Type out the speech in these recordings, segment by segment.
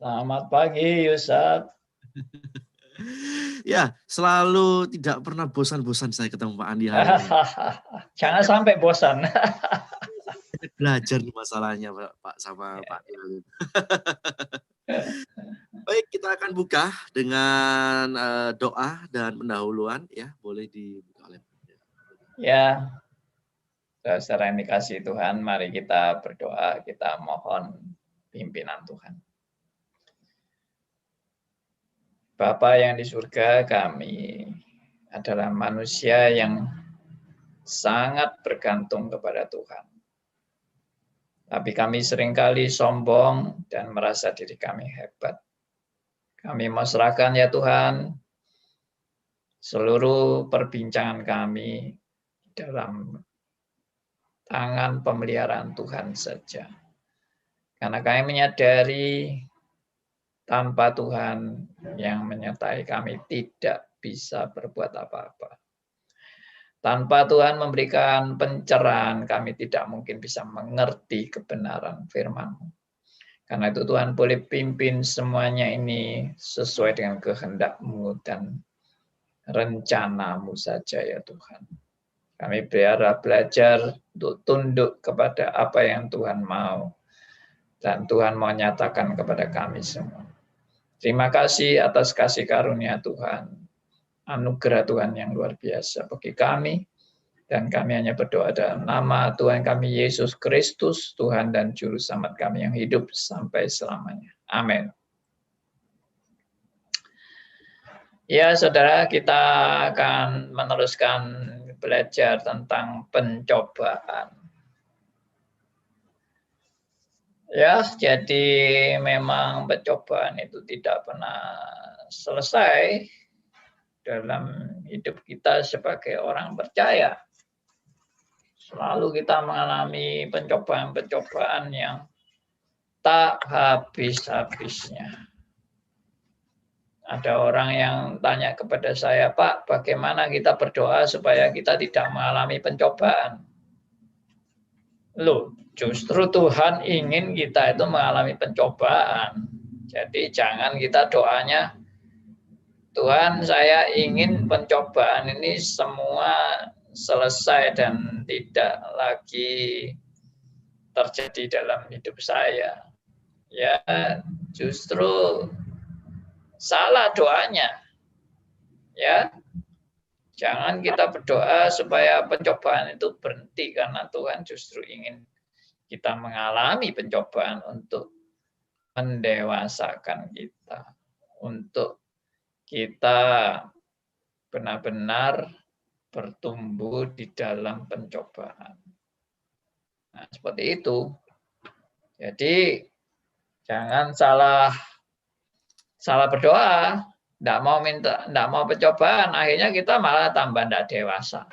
Selamat pagi, Yusat. Ya, selalu tidak pernah bosan-bosan saya ketemu Pak Andi hari ini. Jangan sampai bosan. Belajar nih masalahnya Pak sama Pak Andi. Baik, kita akan buka dengan doa dan pendahuluan ya, boleh dibuka oleh Pak. Ya, saudara yang dikasihi Tuhan, mari kita berdoa, kita mohon pimpinan Tuhan. Bapa yang di surga, kami adalah manusia yang sangat bergantung kepada Tuhan. Tapi kami seringkali sombong dan merasa diri kami hebat. Kami mau serahkan ya Tuhan, seluruh perbincangan kami dalam tangan pemeliharaan Tuhan saja. Karena kami menyadari tanpa Tuhan yang menyertai kami tidak bisa berbuat apa-apa. Tanpa Tuhan memberikan pencerahan, kami tidak mungkin bisa mengerti kebenaran firman-Mu. Karena itu Tuhan boleh pimpin semuanya ini sesuai dengan kehendak-Mu dan rencana-Mu saja ya Tuhan. Kami berharap belajar untuk tunduk kepada apa yang Tuhan mau. Dan Tuhan mau nyatakan kepada kami semua. Terima kasih atas kasih karunia Tuhan. Anugerah Tuhan yang luar biasa bagi kami. Dan kami hanya berdoa dalam nama Tuhan kami Yesus Kristus, Tuhan dan Juru Selamat kami yang hidup sampai selamanya. Amin. Ya saudara, kita akan meneruskan belajar tentang pencobaan. Ya, jadi memang pencobaan itu tidak pernah selesai dalam hidup kita sebagai orang percaya. Selalu kita mengalami pencobaan-pencobaan yang tak habis-habisnya. Ada orang yang tanya kepada saya, Pak, bagaimana kita berdoa supaya kita tidak mengalami pencobaan? Loh, justru Tuhan ingin kita itu mengalami pencobaan. Jadi jangan kita doanya, Tuhan saya ingin pencobaan ini semua selesai dan tidak lagi terjadi dalam hidup saya. Ya, justru salah doanya. Ya. Jangan kita berdoa supaya pencobaan itu berhenti karena Tuhan justru ingin kita mengalami pencobaan untuk mendewasakan kita, untuk kita benar-benar bertumbuh di dalam pencobaan. Nah, seperti itu. Jadi jangan salah berdoa. Tidak mau pencobaan, akhirnya kita malah tambah tidak dewasa.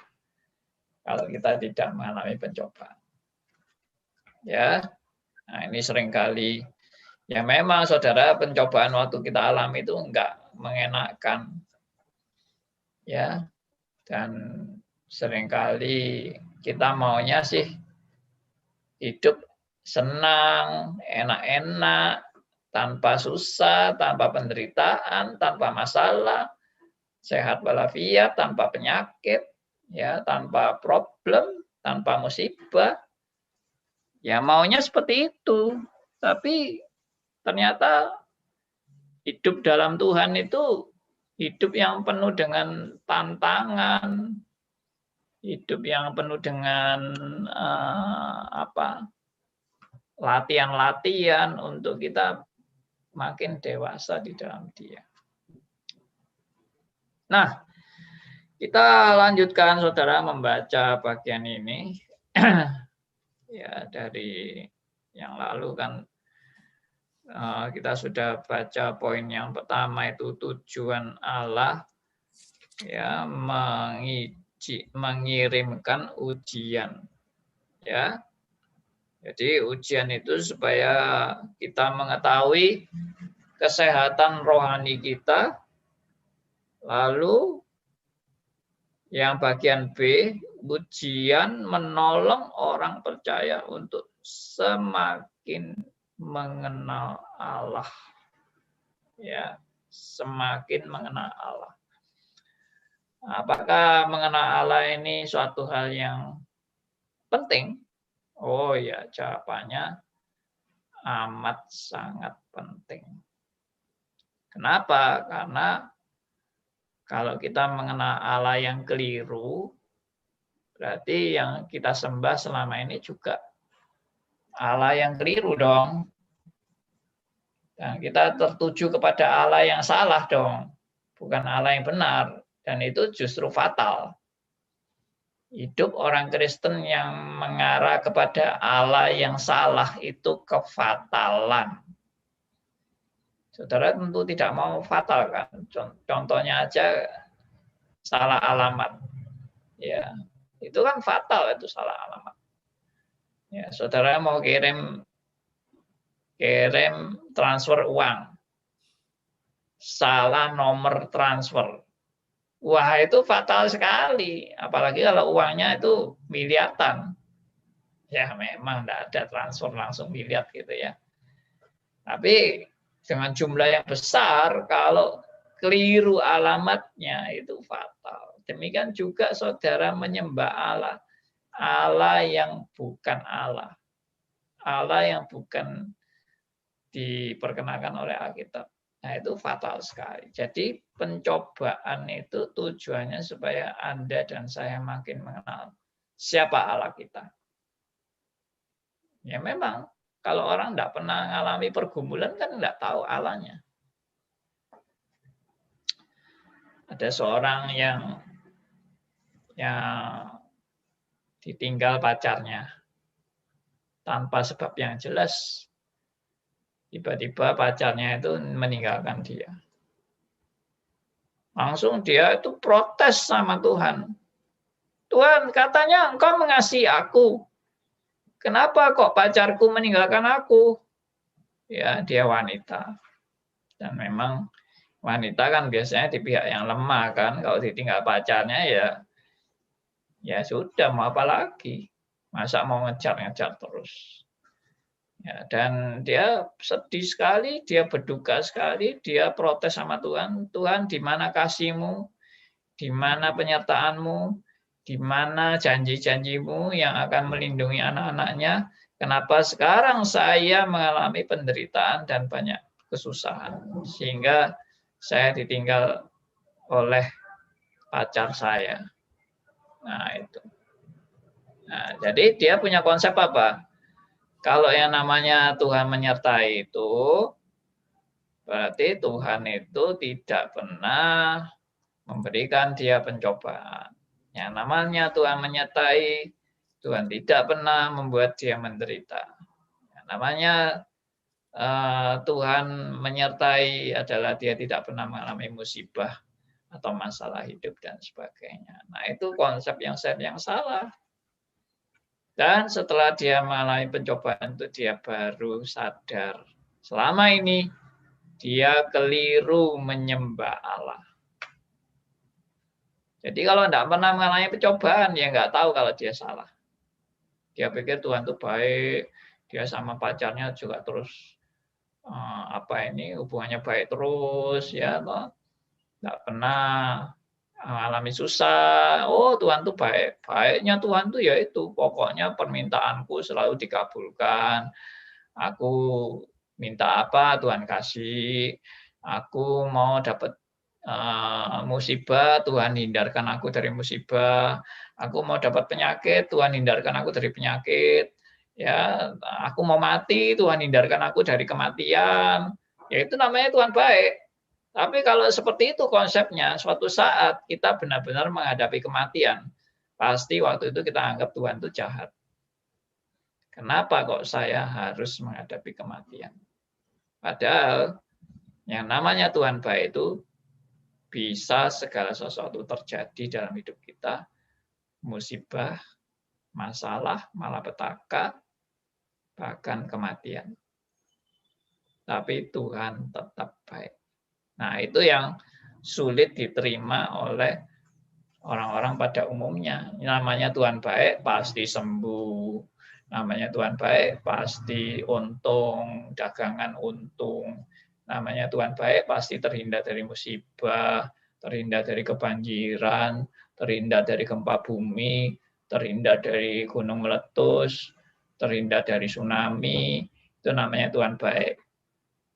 Kalau kita tidak mengalami pencobaan. Ya, nah ini seringkali, ya memang saudara pencobaan waktu kita alami itu enggak mengenakan. Ya, dan seringkali kita maunya sih hidup senang, enak-enak, tanpa susah, tanpa penderitaan, tanpa masalah, sehat walafiat, tanpa penyakit, ya, tanpa problem, tanpa musibah. Ya maunya seperti itu. Tapi ternyata hidup dalam Tuhan itu hidup yang penuh dengan tantangan, hidup yang penuh dengan latihan-latihan untuk kita makin dewasa di dalam Dia. Nah, kita lanjutkan saudara membaca bagian ini. Ya, dari yang lalu kan kita sudah baca poin yang pertama itu tujuan Allah ya mengirimkan ujian. Ya. Jadi ujian itu supaya kita mengetahui kesehatan rohani kita. Lalu yang bagian B, ujian menolong orang percaya untuk semakin mengenal Allah. ya, semakin mengenal Allah. Apakah mengenal Allah ini suatu hal yang penting? Oh ya, jawabannya amat sangat penting. Kenapa? Karena kalau kita mengenal Allah yang keliru, berarti yang kita sembah selama ini juga Allah yang keliru dong. Dan kita tertuju kepada Allah yang salah dong, bukan Allah yang benar. Dan itu justru fatal. Hidup orang Kristen yang mengarah kepada Allah yang salah itu kefatalan. Saudara tentu tidak mau fatal kan? Contohnya aja salah alamat. Ya, itu kan fatal, itu salah alamat. Ya, saudara mau kirim transfer uang, salah nomor transfer. Wah, itu fatal sekali. Apalagi kalau uangnya itu miliaran. Ya, memang tidak ada transfer langsung miliar gitu ya. Tapi dengan jumlah yang besar, kalau keliru alamatnya itu fatal. Demikian juga saudara menyembah Allah. Allah yang bukan Allah. Allah yang bukan diperkenalkan oleh Alkitab. Nah, itu fatal sekali. Jadi pencobaan itu tujuannya supaya Anda dan saya makin mengenal siapa Allah kita. Ya memang, kalau orang tidak pernah mengalami pergumulan kan tidak tahu Allahnya. Ada seorang yang ditinggal pacarnya tanpa sebab yang jelas. Tiba-tiba pacarnya itu meninggalkan dia. Langsung dia itu protes sama Tuhan. Tuhan, katanya Engkau mengasihi aku. Kenapa kok pacarku meninggalkan aku? Ya, dia wanita. Dan memang wanita kan biasanya di pihak yang lemah kan. Kalau ditinggal pacarnya ya sudah, mau apa lagi? Masa mau ngejar-ngejar terus? Ya, dan dia sedih sekali, dia berduka sekali, dia protes sama Tuhan. Tuhan, di mana kasih-Mu? Di mana penyertaan-Mu? Di mana janji-janji-Mu yang akan melindungi anak-anaknya? Kenapa sekarang saya mengalami penderitaan dan banyak kesusahan? Sehingga saya ditinggal oleh pacar saya. Nah, itu. Nah, jadi dia punya konsep apa? Kalau yang namanya Tuhan menyertai itu, berarti Tuhan itu tidak pernah memberikan dia pencobaan. Yang namanya Tuhan menyertai, Tuhan tidak pernah membuat dia menderita. Yang namanya Tuhan menyertai adalah dia tidak pernah mengalami musibah atau masalah hidup dan sebagainya. Nah, itu konsep yang salah. Dan setelah dia mengalami pencobaan itu dia baru sadar. Selama ini dia keliru menyembah Allah. Jadi kalau tidak pernah mengalami pencobaan, dia nggak tahu kalau dia salah. Dia pikir Tuhan itu baik, dia sama pacarnya juga terus hubungannya baik terus, ya toh. Nggak pernah mengalami susah. Oh, Tuhan tuh baik. Baiknya Tuhan tuh yaitu pokoknya permintaanku selalu dikabulkan. Aku minta apa Tuhan kasih. Aku mau dapat musibah, Tuhan hindarkan aku dari musibah. Aku mau dapat penyakit, Tuhan hindarkan aku dari penyakit. Ya, aku mau mati, Tuhan hindarkan aku dari kematian. Ya itu namanya Tuhan baik. Tapi kalau seperti itu konsepnya, suatu saat kita benar-benar menghadapi kematian, pasti waktu itu kita anggap Tuhan itu jahat. Kenapa kok saya harus menghadapi kematian? Padahal yang namanya Tuhan baik itu bisa segala sesuatu terjadi dalam hidup kita, musibah, masalah, malapetaka, bahkan kematian. Tapi Tuhan tetap baik. Nah, itu yang sulit diterima oleh orang-orang pada umumnya. Namanya Tuhan baik, pasti sembuh. Namanya Tuhan baik, pasti untung, dagangan untung. Namanya Tuhan baik, pasti terhindar dari musibah, terhindar dari kebanjiran, terhindar dari gempa bumi, terhindar dari gunung meletus, terhindar dari tsunami. Itu namanya Tuhan baik.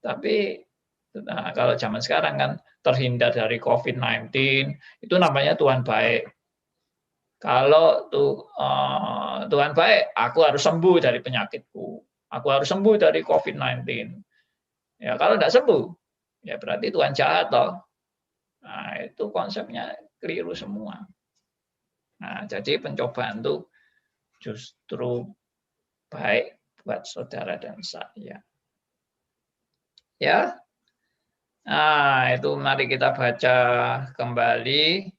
Tapi kalau zaman sekarang kan terhindar dari COVID-19, itu namanya Tuhan baik. Kalau Tuhan baik, aku harus sembuh dari penyakitku. Aku harus sembuh dari COVID-19. Ya, kalau tidak sembuh, ya berarti Tuhan jahat toh. Nah, itu konsepnya keliru semua. Nah, jadi pencobaan itu justru baik buat saudara dan saya. Ya. Nah, itu mari kita baca kembali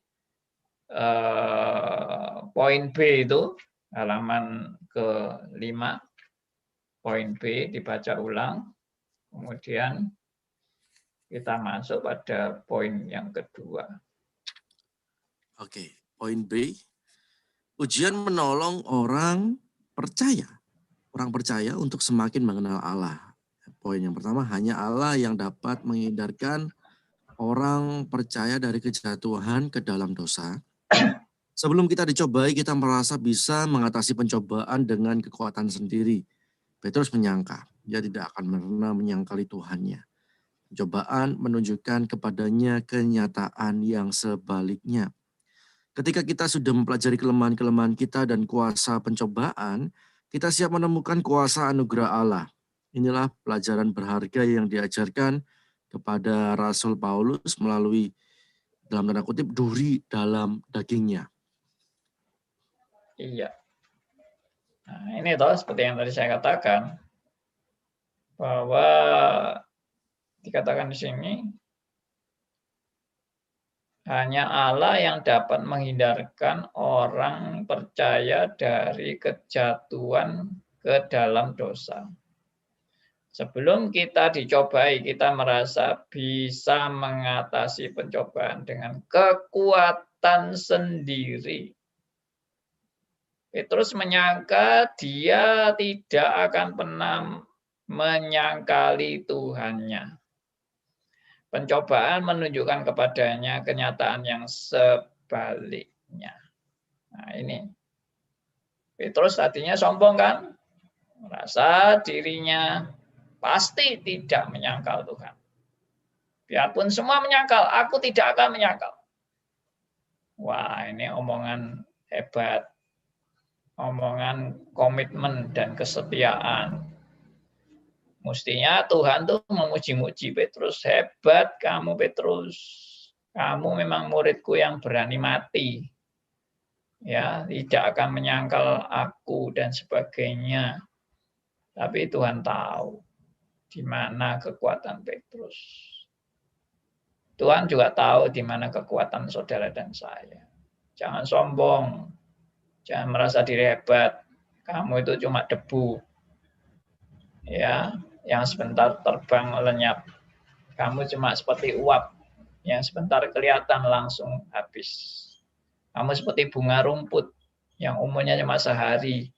poin B itu halaman ke-5. Poin B dibaca ulang. Kemudian kita masuk pada poin yang kedua. Oke, poin B. Ujian menolong orang percaya untuk semakin mengenal Allah. Poin yang pertama, hanya Allah yang dapat menghindarkan orang percaya dari kejatuhan ke dalam dosa. Sebelum kita dicobai, kita merasa bisa mengatasi pencobaan dengan kekuatan sendiri. Petrus menyangka, dia tidak akan pernah menyangkali Tuhannya. Pencobaan menunjukkan kepadanya kenyataan yang sebaliknya. Ketika kita sudah mempelajari kelemahan-kelemahan kita dan kuasa pencobaan, kita siap menemukan kuasa anugerah Allah. Inilah pelajaran berharga yang diajarkan kepada Rasul Paulus melalui, dalam tanda kutip, duri dalam dagingnya. Iya. Nah, ini toh seperti yang tadi saya katakan, bahwa dikatakan di sini, hanya Allah yang dapat menghindarkan orang percaya dari kejatuhan ke dalam dosa. Sebelum kita dicobai, kita merasa bisa mengatasi pencobaan dengan kekuatan sendiri. Petrus menyangka dia tidak akan pernah menyangkali Tuhannya. Pencobaan menunjukkan kepadanya kenyataan yang sebaliknya. Nah ini. Petrus tadinya sombong kan? Merasa dirinya pasti tidak menyangkal Tuhan. Biarpun semua menyangkal, aku tidak akan menyangkal. Wah, ini omongan hebat. Omongan komitmen dan kesetiaan. Mestinya Tuhan tuh memuji-muji Petrus. Hebat kamu Petrus. Kamu memang muridku yang berani mati. Ya, tidak akan menyangkal aku dan sebagainya. Tapi Tuhan tahu di mana kekuatan Petrus. Tuhan juga tahu di mana kekuatan saudara dan saya. Jangan sombong. Jangan merasa diri hebat. Kamu itu cuma debu. Ya, yang sebentar terbang lenyap. Kamu cuma seperti uap yang sebentar kelihatan langsung habis. Kamu seperti bunga rumput yang umurnya cuma sehari,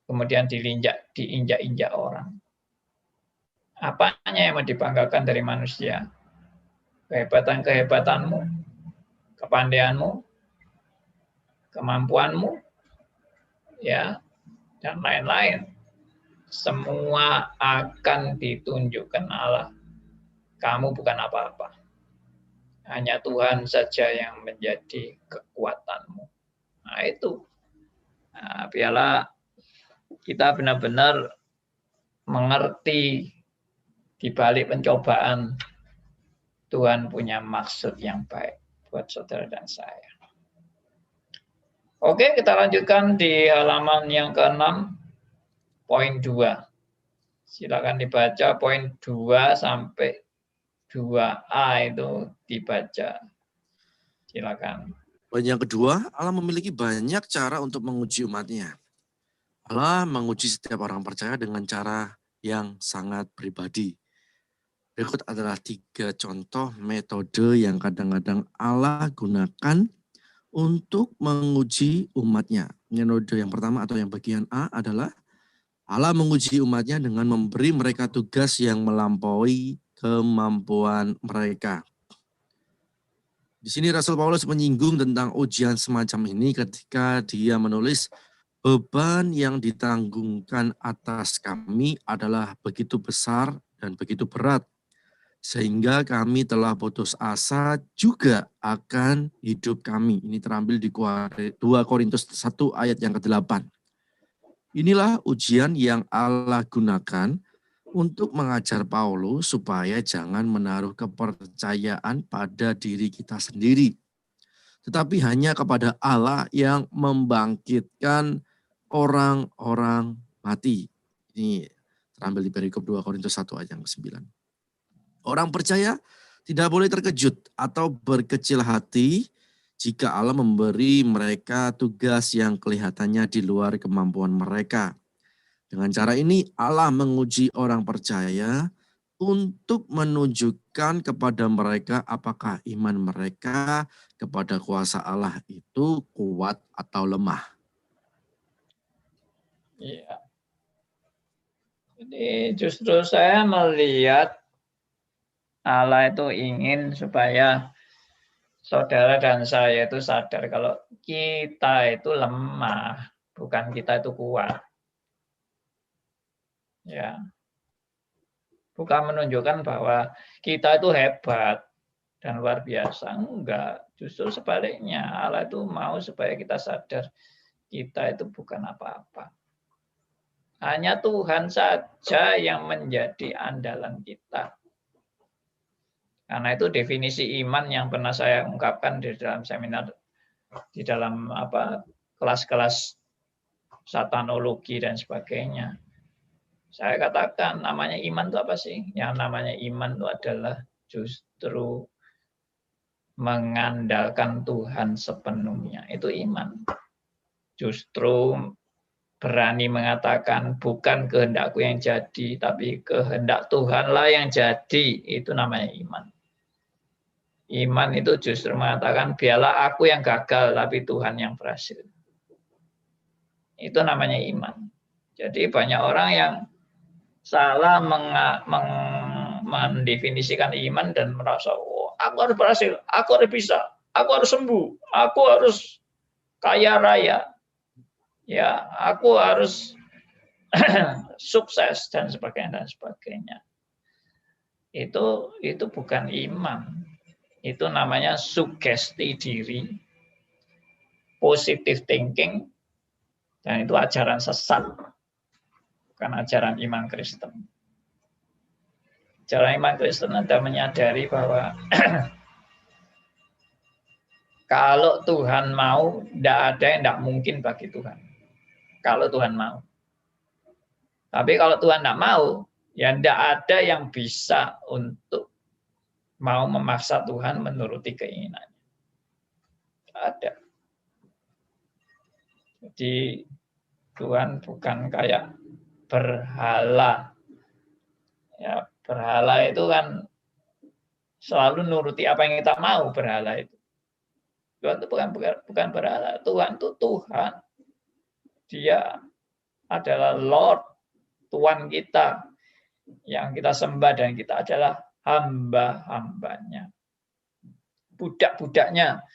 kemudian diinjak-injak orang. Apanya yang mau dibanggakan dari manusia? Kehebatan-kehebatanmu, kepandaianmu, kemampuanmu, ya, dan lain-lain. Semua akan ditunjukkan Allah. Kamu bukan apa-apa. Hanya Tuhan saja yang menjadi kekuatanmu. Nah itu. Nah, biarlah kita benar-benar mengerti di balik pencobaan Tuhan punya maksud yang baik buat saudara dan saya. Oke, kita lanjutkan di halaman yang ke-6. Poin 2. Silakan dibaca poin 2 sampai 2A itu dibaca. Silakan. Poin yang kedua, Allah memiliki banyak cara untuk menguji umatnya. Allah menguji setiap orang percaya dengan cara yang sangat pribadi. Berikut adalah 3 contoh metode yang kadang-kadang Allah gunakan untuk menguji umatnya. Metode yang pertama atau yang bagian A adalah Allah menguji umatnya dengan memberi mereka tugas yang melampaui kemampuan mereka. Di sini Rasul Paulus menyinggung tentang ujian semacam ini ketika dia menulis, beban yang ditanggungkan atas kami adalah begitu besar dan begitu berat, sehingga kami telah putus asa juga akan hidup kami. Ini terambil di 2 Korintus 1 ayat yang ke-8. Inilah ujian yang Allah gunakan untuk mengajar Paulus supaya jangan menaruh kepercayaan pada diri kita sendiri, tetapi hanya kepada Allah yang membangkitkan orang-orang mati. Ini terambil di perikop 2 Korintus 1 ayat yang ke-9. Orang percaya tidak boleh terkejut atau berkecil hati jika Allah memberi mereka tugas yang kelihatannya di luar kemampuan mereka. Dengan cara ini Allah menguji orang percaya untuk menunjukkan kepada mereka apakah iman mereka kepada kuasa Allah itu kuat atau lemah. Iya. Jadi justru saya melihat Allah itu ingin supaya saudara dan saya itu sadar kalau kita itu lemah, bukan kita itu kuat. Ya, bukan menunjukkan bahwa kita itu hebat dan luar biasa. Enggak, justru sebaliknya. Allah itu mau supaya kita sadar kita itu bukan apa-apa. Hanya Tuhan saja yang menjadi andalan kita. Karena itu definisi iman yang pernah saya ungkapkan di dalam seminar, di dalam kelas-kelas satanologi dan sebagainya. Saya katakan namanya iman itu apa sih? Yang namanya iman itu adalah justru mengandalkan Tuhan sepenuhnya. Itu iman. Justru berani mengatakan bukan kehendakku yang jadi, tapi kehendak Tuhanlah yang jadi. Itu namanya iman. Iman itu justru mengatakan biarlah aku yang gagal, tapi Tuhan yang berhasil. Itu namanya iman. Jadi banyak orang yang salah mendefinisikan iman dan merasa, oh, aku harus berhasil, aku harus bisa, aku harus sembuh, aku harus kaya raya, ya, aku harus sukses dan sebagainya. Itu bukan iman. Itu namanya sugesti diri, positive thinking, dan itu ajaran sesat. Bukan ajaran iman Kristen. Ajaran iman Kristen Anda menyadari bahwa kalau Tuhan mau, tidak ada yang tidak mungkin bagi Tuhan. Kalau Tuhan mau. Tapi kalau Tuhan tidak mau, ya tidak ada yang bisa untuk mau memaksa Tuhan menuruti keinginannya. Tidak ada. Jadi Tuhan bukan kayak berhala. Ya, berhala itu kan selalu nuruti apa yang kita mau, berhala itu. Tuhan itu bukan berhala. Tuhan itu Tuhan. Dia adalah Lord, Tuhan kita yang kita sembah, dan kita adalah hamba-hambanya. Budak-budaknya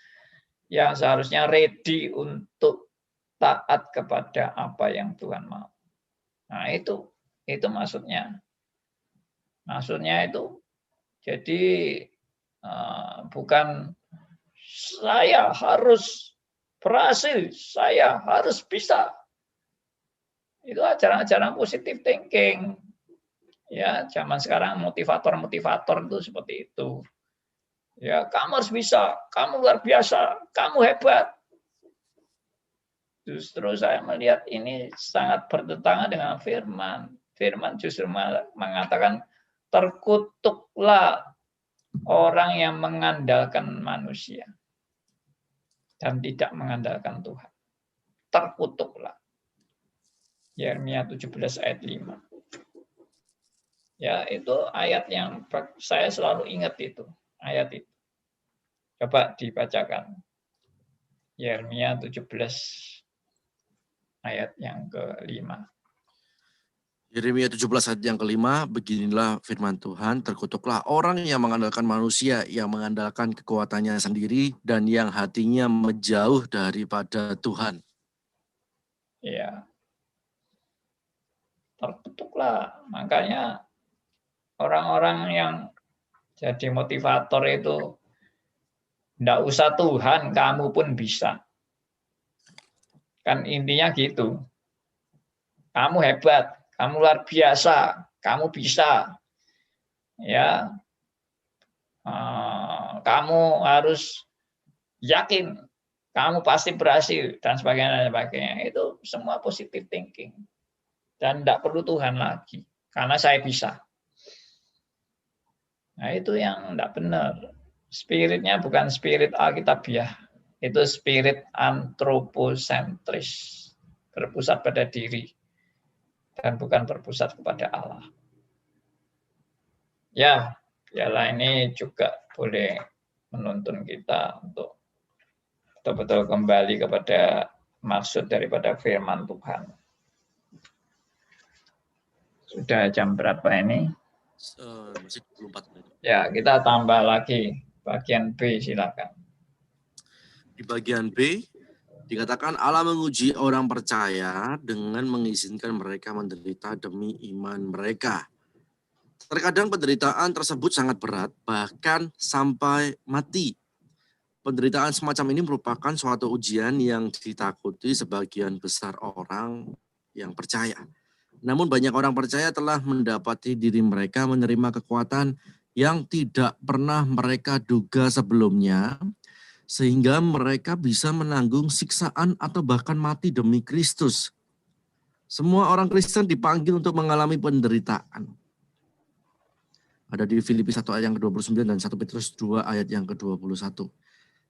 yang seharusnya ready untuk taat kepada apa yang Tuhan mau. Nah, itu maksudnya. Maksudnya itu jadi bukan saya harus berhasil, saya harus bisa. Itu ajaran-ajaran positive thinking. Ya, zaman sekarang motivator-motivator itu seperti itu. Ya, kamu harus bisa, kamu luar biasa, kamu hebat. Justru saya melihat ini sangat bertentangan dengan firman. Firman justru mengatakan terkutuklah orang yang mengandalkan manusia dan tidak mengandalkan Tuhan. Terkutuklah. Yeremia 17 ayat 5. Ya, itu ayat yang saya selalu ingat itu, ayat itu. Coba dibacakan. Yeremia 17 ayat yang ke-5. Yeremia 17 ayat yang kelima, beginilah firman Tuhan, terkutuklah orang yang mengandalkan manusia, yang mengandalkan kekuatannya sendiri, dan yang hatinya menjauh daripada Tuhan. Ya, terkutuklah. Makanya orang-orang yang jadi motivator itu, enggak usah Tuhan, kamu pun bisa. Kan intinya gitu. Kamu hebat, kamu luar biasa, kamu bisa. Ya, kamu harus yakin kamu pasti berhasil dan sebagainya. Itu semua positive thinking. Dan tidak perlu Tuhan lagi, karena saya bisa. Nah, itu yang tidak benar. Spiritnya bukan spirit Alkitabiah, itu spirit antroposentris, berpusat pada diri, dan bukan berpusat kepada Allah. Ya, piala ini juga boleh menuntun kita untuk betul-betul kembali kepada maksud daripada firman Tuhan. Sudah jam berapa ini? Masih 24 menit. Ya, kita tambah lagi bagian B, silakan. Di bagian B, dikatakan Allah menguji orang percaya dengan mengizinkan mereka menderita demi iman mereka. Terkadang penderitaan tersebut sangat berat, bahkan sampai mati. Penderitaan semacam ini merupakan suatu ujian yang ditakuti sebagian besar orang yang percaya. Namun banyak orang percaya telah mendapati diri mereka menerima kekuatan yang tidak pernah mereka duga sebelumnya, sehingga mereka bisa menanggung siksaan atau bahkan mati demi Kristus. Semua orang Kristen dipanggil untuk mengalami penderitaan. Ada di Filipi 1 ayat yang ke-29 dan 1 Petrus 2 ayat yang ke-21.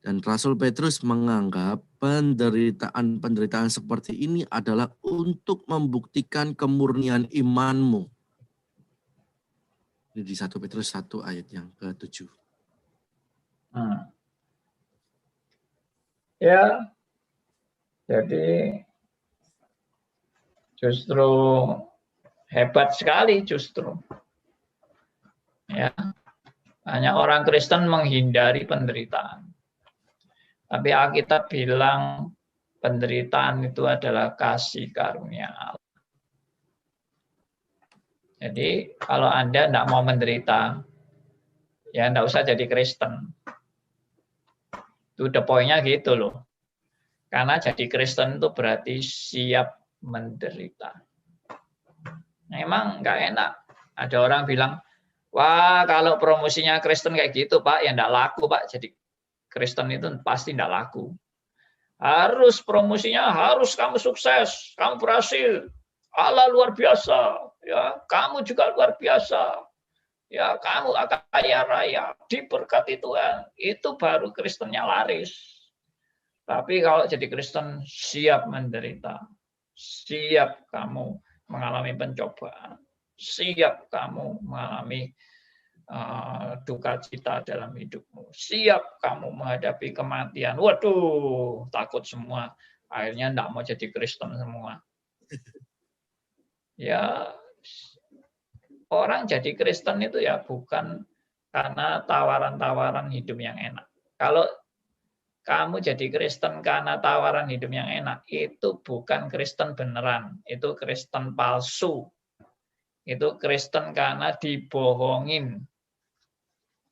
Dan Rasul Petrus menganggap penderitaan-penderitaan seperti ini adalah untuk membuktikan kemurnian imanmu. Ini di 1 Petrus 1 ayat yang ke-7. Ya, jadi justru hebat sekali justru. Ya, hanya orang Kristen menghindari penderitaan. Tapi Alkitab bilang penderitaan itu adalah kasih karunia Allah. Jadi kalau Anda tidak mau menderita, ya tidak usah jadi Kristen. Itu the point-nya gitu loh. Karena jadi Kristen itu berarti siap menderita. Memang nggak enak. Ada orang bilang, wah kalau promosinya Kristen kayak gitu Pak, ya nggak laku Pak. Jadi Kristen itu pasti nggak laku. Harus promosinya, harus kamu sukses, kamu berhasil. Allah luar biasa, ya kamu juga luar biasa. Ya kamu akan kaya raya, diberkati Tuhan. Itu baru Kristennya laris. Tapi kalau jadi Kristen siap menderita, siap kamu mengalami pencobaan, siap kamu mengalami duka cita dalam hidupmu, siap kamu menghadapi kematian. Waduh, takut semua. Akhirnya enggak mau jadi Kristen semua. Ya, orang jadi Kristen itu ya bukan karena tawaran-tawaran hidup yang enak. Kalau kamu jadi Kristen karena tawaran hidup yang enak, itu bukan Kristen beneran, itu Kristen palsu. Itu Kristen karena dibohongin.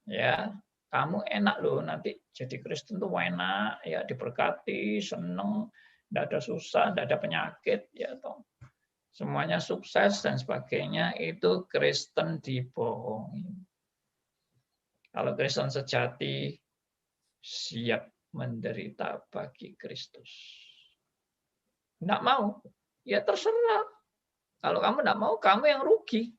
Ya, kamu enak loh nanti jadi Kristen tuh enak, ya diberkati, seneng, tidak ada susah, tidak ada penyakit, ya toh. Semuanya sukses dan sebagainya, itu Kristen dibohongin. Kalau Kristen sejati, siap menderita bagi Kristus. Enggak mau, ya terserah. Kalau kamu enggak mau, kamu yang rugi.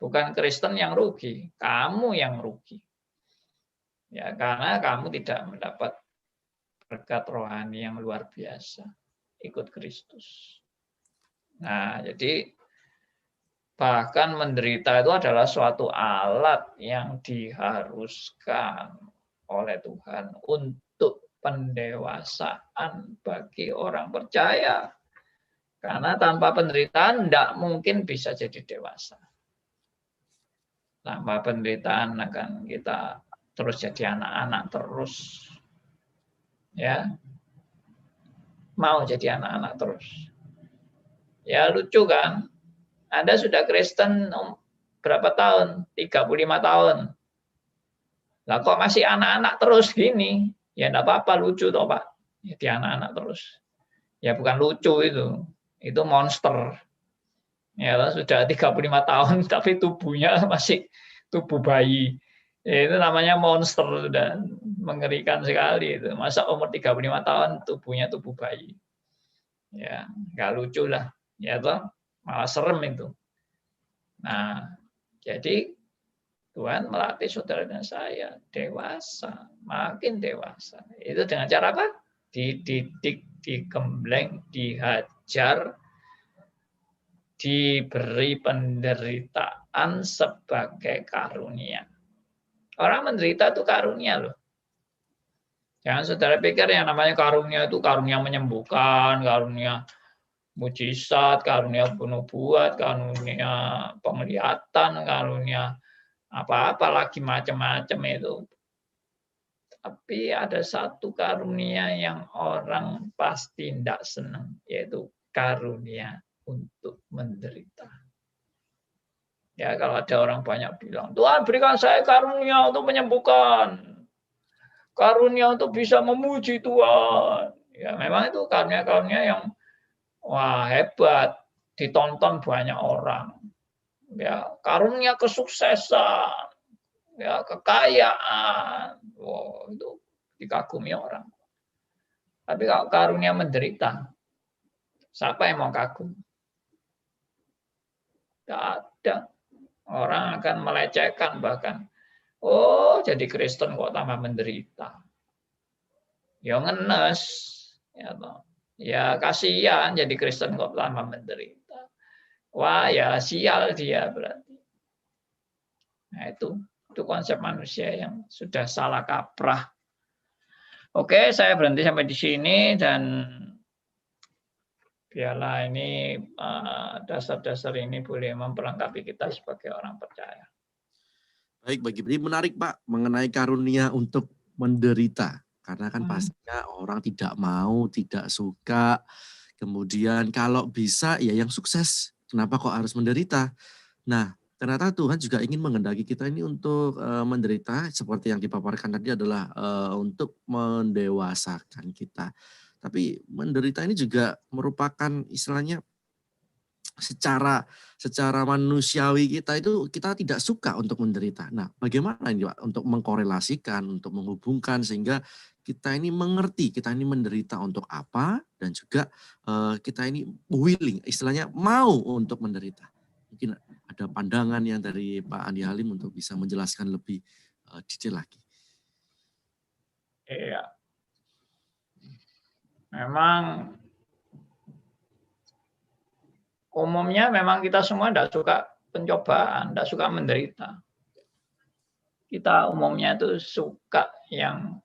Bukan Kristen yang rugi, kamu yang rugi. Ya, karena kamu tidak mendapat berkat rohani yang luar biasa, ikut Kristus. Nah, jadi bahkan menderita itu adalah suatu alat yang diharuskan oleh Tuhan untuk pendewasaan bagi orang percaya. Karena tanpa penderitaan tidak mungkin bisa jadi dewasa. Tanpa penderitaan akan kita terus jadi anak-anak terus. Ya. Mau jadi anak-anak terus. Ya lucu kan? Anda sudah Kristen berapa tahun? 35 tahun. Lah kok masih anak-anak terus gini? Ya enggak apa-apa, lucu toh Pak. Jadi anak-anak terus. Ya bukan lucu itu monster. Ya sudah 35 tahun tapi tubuhnya masih tubuh bayi. Ya, itu namanya monster dan mengerikan sekali itu. Masa umur 35 tahun tubuhnya tubuh bayi. Ya, nggak lucu lah. Ya toh, malah serem itu. Nah, jadi Tuhan melatih saudara dan saya dewasa, makin dewasa. Itu dengan cara apa? Dididik, digembleng, dihajar, diberi penderitaan sebagai karunia. Orang menderita itu karunia loh. Jangan saudara pikir yang namanya karunia itu karunia menyembuhkan, karunia mujizat, karunia penubuat, karunia penglihatan, karunia apa-apa lagi macam-macam itu. Tapi ada satu karunia yang orang pasti tidak senang, yaitu karunia untuk menderita. Ya kalau ada orang banyak bilang, Tuhan berikan saya karunia untuk menyembuhkan, karunia untuk bisa memuji Tuhan. Ya memang itu karunia-karunia yang wah hebat, ditonton banyak orang. Ya karunia kesuksesan, ya kekayaan, wow, itu dikagumi orang. Tapi kalau karunia menderita, siapa yang mau kagum? Tidak ada. Orang akan melecehkan bahkan. Oh, jadi Kristen kok tambah menderita. Ya ngenes. Ya kasihan jadi Kristen kok tambah menderita. Wah, ya sial dia berarti. Nah, itu konsep manusia yang sudah salah kaprah. Oke, saya berhenti sampai di sini dan biarlah ini dasar-dasar ini boleh memperlengkapi kita sebagai orang percaya. Baik, bagi menarik Pak mengenai karunia untuk menderita. Karena kan pastinya orang tidak mau, tidak suka. Kemudian kalau bisa ya yang sukses. Kenapa kok harus menderita? Nah, ternyata Tuhan juga ingin menghendaki kita ini untuk menderita seperti yang dipaparkan tadi adalah untuk mendewasakan kita. Tapi menderita ini juga merupakan istilahnya secara manusiawi kita itu kita tidak suka untuk menderita. Nah, bagaimana ini Pak untuk mengkorelasikan, untuk menghubungkan sehingga kita ini mengerti, kita ini menderita untuk apa dan juga kita ini willing, istilahnya mau untuk menderita. Mungkin ada pandangan yang dari Pak Andi Halim untuk bisa menjelaskan lebih detail lagi. Iya. Memang umumnya memang kita semua tidak suka pencobaan, tidak suka menderita. Kita umumnya itu suka yang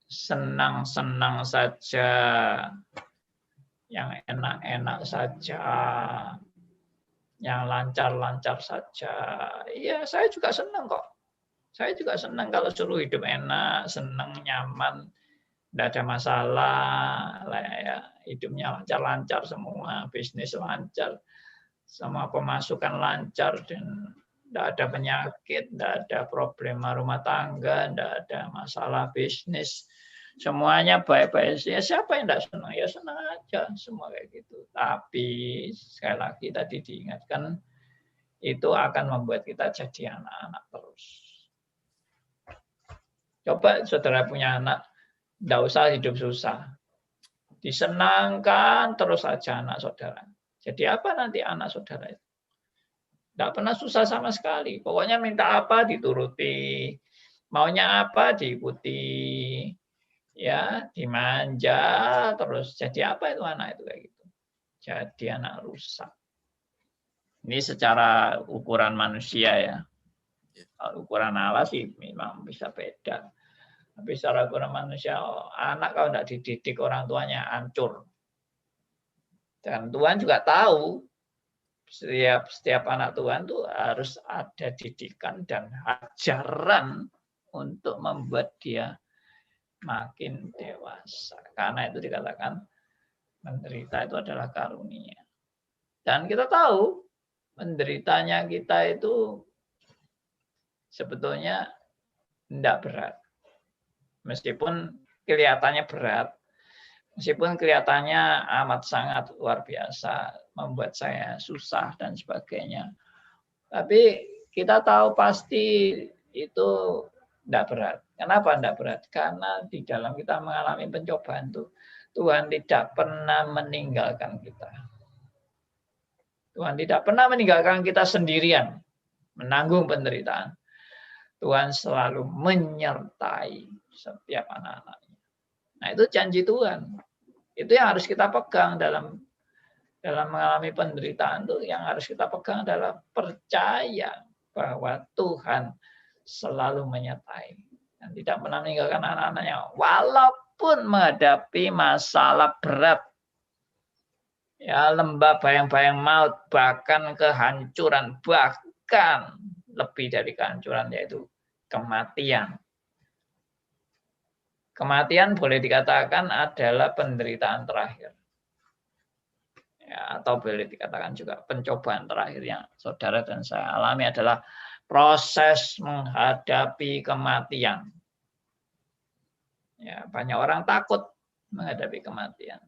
senang-senang saja, yang enak-enak saja, yang lancar-lancar saja. Iya, saya juga senang kok. Saya juga senang kalau suruh hidup enak, senang, nyaman, tidak ada masalah, ya, hidupnya lancar-lancar semua, bisnis lancar, semua pemasukan lancar, dan tidak ada penyakit, tidak ada problema rumah tangga, tidak ada masalah bisnis, semuanya baik-baik. Ya, siapa yang tidak senang? Ya senang aja, semua kayak gitu. Tapi sekali lagi tadi diingatkan, itu akan membuat kita jadi anak-anak terus. Coba saudara punya anak, tidak usah hidup susah. Disenangkan terus saja anak saudara. Jadi apa nanti anak saudara itu? Tidak pernah susah sama sekali. Pokoknya minta apa dituruti. Maunya apa diikuti. Ya, dimanja terus. Jadi apa itu anak itu kayak gitu? Jadi anak rusak. Ini secara ukuran manusia ya. Ukuran Allah sih memang bisa beda. Tapi secara ukuran manusia, anak kalau tidak dididik orang tuanya hancur. Dan Tuhan juga tahu setiap anak Tuhan tuh harus ada didikan dan ajaran untuk membuat dia makin dewasa. Karena itu dikatakan menderita itu adalah karunia. Dan kita tahu menderitanya kita itu sebetulnya tidak berat. Meskipun kelihatannya berat, meskipun kelihatannya amat sangat luar biasa, membuat saya susah dan sebagainya. Tapi kita tahu pasti itu tidak berat. Kenapa tidak berat? Karena di dalam kita mengalami pencobaan itu, Tuhan tidak pernah meninggalkan kita. Tuhan tidak pernah meninggalkan kita sendirian, menanggung penderitaan. Tuhan selalu menyertai setiap anak-anaknya. Nah, itu janji Tuhan. Itu yang harus kita pegang dalam mengalami penderitaan itu. Yang harus kita pegang adalah percaya bahwa Tuhan selalu menyertai dan tidak pernah meninggalkan anak-anaknya walaupun menghadapi masalah berat, ya, lembah bayang-bayang maut, bahkan kehancuran, bahkan lebih dari kehancuran, yaitu kematian. Kematian boleh dikatakan adalah penderitaan terakhir, ya, atau boleh dikatakan juga pencobaan terakhir yang saudara dan saya alami adalah proses menghadapi kematian. Ya, banyak orang takut menghadapi kematian.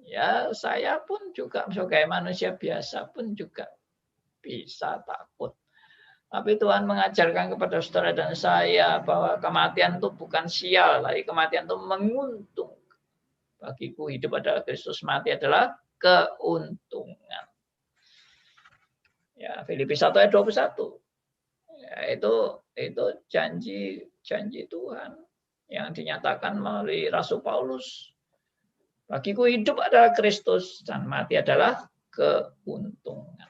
Ya, saya pun juga sebagai manusia biasa pun juga bisa takut. Tapi Tuhan mengajarkan kepada saudara dan saya bahwa kematian itu bukan sial, tapi kematian itu menguntung. Bagiku hidup adalah Kristus, mati adalah keuntungan. Ya, Filipi 1 ayat 21. Ya, itu janji Tuhan yang dinyatakan melalui Rasul Paulus. Bagiku hidup adalah Kristus dan mati adalah keuntungan.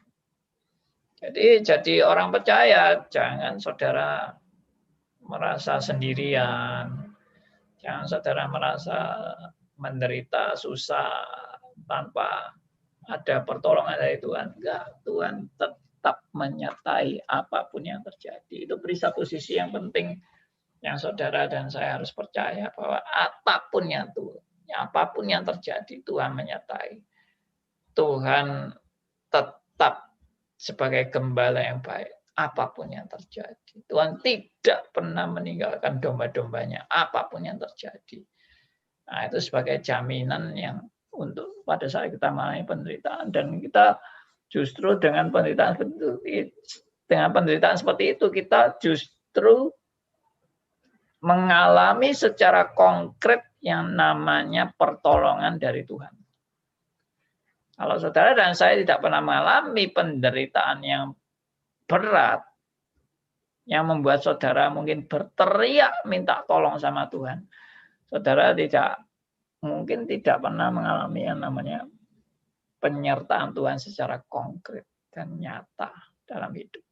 Jadi orang percaya, jangan saudara merasa sendirian, jangan saudara merasa menderita susah tanpa ada pertolongan dari Tuhan. Enggak, Tuhan tetap menyertai apapun yang terjadi. Itu beri satu sisi yang penting yang saudara dan saya harus percaya, bahwa apapun yang terjadi, Tuhan menyertai. Tuhan tetap sebagai gembala yang baik, apapun yang terjadi. Tuhan tidak pernah meninggalkan domba-dombanya, apapun yang terjadi. Nah, itu sebagai jaminan yang untuk pada saat kita mengalami penderitaan, dan kita justru dengan penderitaan seperti itu kita justru mengalami secara konkret yang namanya pertolongan dari Tuhan. Kalau saudara dan saya tidak pernah mengalami penderitaan yang berat, yang membuat saudara mungkin berteriak minta tolong sama Tuhan, saudara mungkin tidak pernah mengalami yang namanya penyertaan Tuhan secara konkret dan nyata dalam hidup.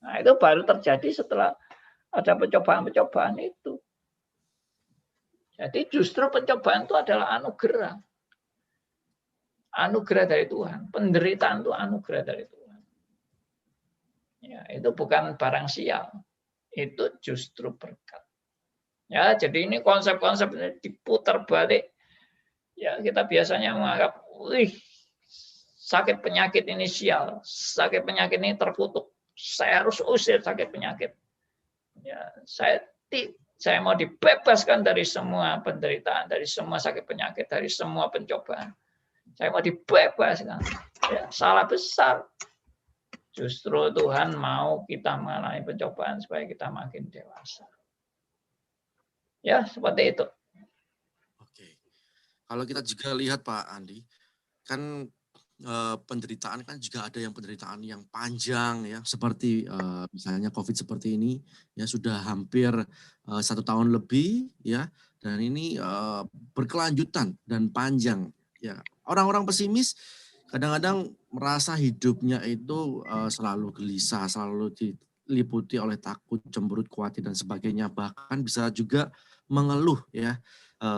Nah, itu baru terjadi setelah ada pencobaan-pencobaan itu. Jadi justru pencobaan itu adalah anugerah. Anugerah dari Tuhan. Penderitaan itu anugerah dari Tuhan. Ya, itu bukan barang sial. Itu justru berkat. Ya, jadi ini konsep-konsep ini diputar balik. Ya, kita biasanya menganggap, sakit penyakit ini sial, sakit penyakit ini terkutuk. Saya harus usir sakit penyakit. Ya, saya mau dibebaskan dari semua penderitaan, dari semua sakit penyakit, dari semua pencobaan. Saya mau dibebaskan. Ya, salah besar. Justru Tuhan mau kita mengalami pencobaan supaya kita makin dewasa. Ya, seperti itu. Oke. Kalau kita juga lihat Pak Andi, kan penderitaan kan juga ada yang penderitaan yang panjang ya, seperti misalnya COVID seperti ini ya, sudah hampir 1 tahun lebih ya, dan ini berkelanjutan dan panjang ya. Orang-orang pesimis kadang-kadang merasa hidupnya itu selalu gelisah, selalu diliputi oleh takut, cemberut, khawatir dan sebagainya, bahkan bisa juga mengeluh ya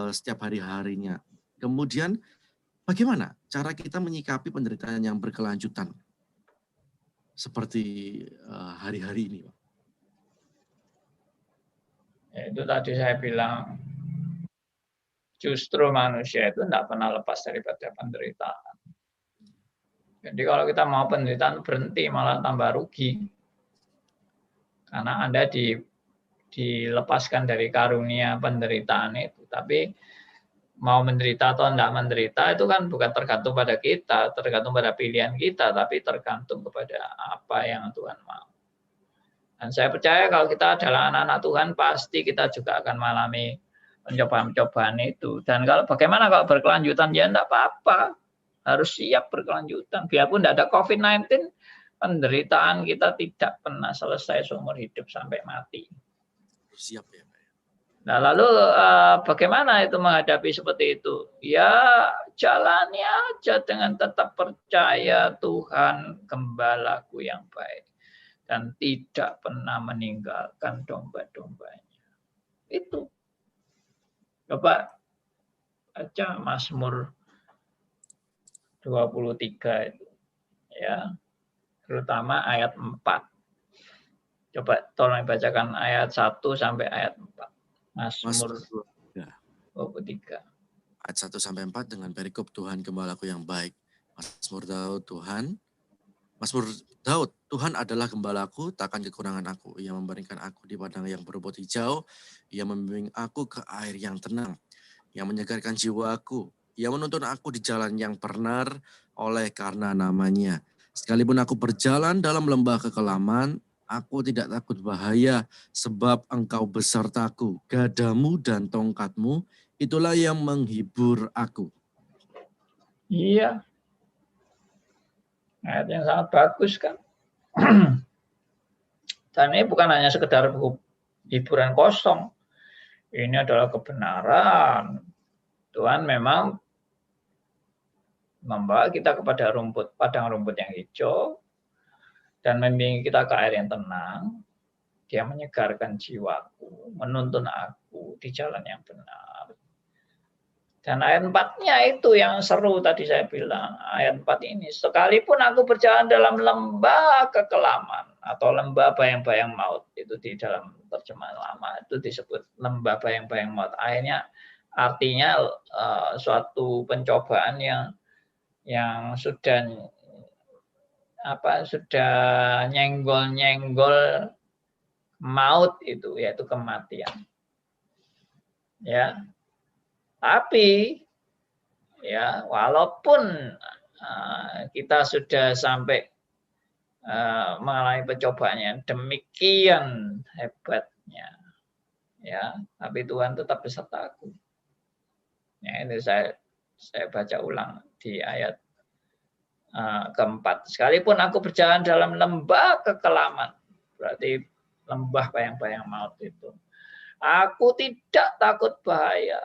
setiap hari-harinya. Kemudian bagaimana cara kita menyikapi penderitaan yang berkelanjutan seperti hari-hari ini, Pak? Ya, itu tadi saya bilang, justru manusia itu tidak pernah lepas daripada penderitaan. Jadi kalau kita mau penderitaan berhenti, malah tambah rugi. Karena Anda dilepaskan dari karunia penderitaan itu. Tapi mau menderita atau tidak menderita itu kan bukan tergantung pada kita, tergantung pada pilihan kita, tapi tergantung kepada apa yang Tuhan mau. Dan saya percaya kalau kita adalah anak-anak Tuhan, pasti kita juga akan mengalami pencobaan-pencobaan itu. Dan kalau bagaimana kalau berkelanjutan, ya tidak apa-apa. Harus siap berkelanjutan. Biarpun tidak ada COVID-19, penderitaan kita tidak pernah selesai seumur hidup sampai mati. Siap ya, Pak. Nah, lalu bagaimana itu menghadapi seperti itu? Ya, jalani aja dengan tetap percaya Tuhan gembalaku yang baik dan tidak pernah meninggalkan domba-dombanya. Itu. Coba baca Mazmur 23 itu. Ya, terutama ayat 4. Coba tolong bacakan ayat 1 sampai ayat 4. Mazmur 23. Ayat 1 sampai 4 dengan perikop Tuhan gembalaku yang baik. Mazmur Daud, Tuhan adalah gembalaku, takkan kekurangan aku. Ia membaringkan aku di padang yang berumput hijau. Ia membimbing aku ke air yang tenang. Ia menyegarkan jiwaku. Ia menuntun aku di jalan yang benar oleh karena namanya. Sekalipun aku berjalan dalam lembah kekelaman, aku tidak takut bahaya, sebab engkau besertaku. Gadamu dan tongkatmu, itulah yang menghibur aku. Iya. Ayat yang sangat bagus kan. Dan ini bukan hanya sekedar hiburan kosong. Ini adalah kebenaran. Tuhan memang membawa kita kepada padang rumput yang hijau dan membimbing kita ke air yang tenang. Dia menyegarkan jiwaku, menuntun aku di jalan yang benar. Dan ayat 4-nya itu yang seru tadi saya bilang. Ayat 4 ini, sekalipun aku berjalan dalam lembah kekelaman atau lembah bayang-bayang maut, itu di dalam terjemahan lama itu disebut lembah bayang-bayang maut. Akhirnya artinya suatu pencobaan yang sudah nyenggol-nyenggol maut itu, yaitu kematian. Ya. Tapi ya walaupun kita sudah sampai mengalami pencobaan yang demikian hebatnya, ya, tapi Tuhan tetap beserta aku. Ya, ini saya baca ulang di ayat keempat. Sekalipun aku berjalan dalam lembah kekelaman, berarti lembah bayang-bayang maut itu, aku tidak takut bahaya.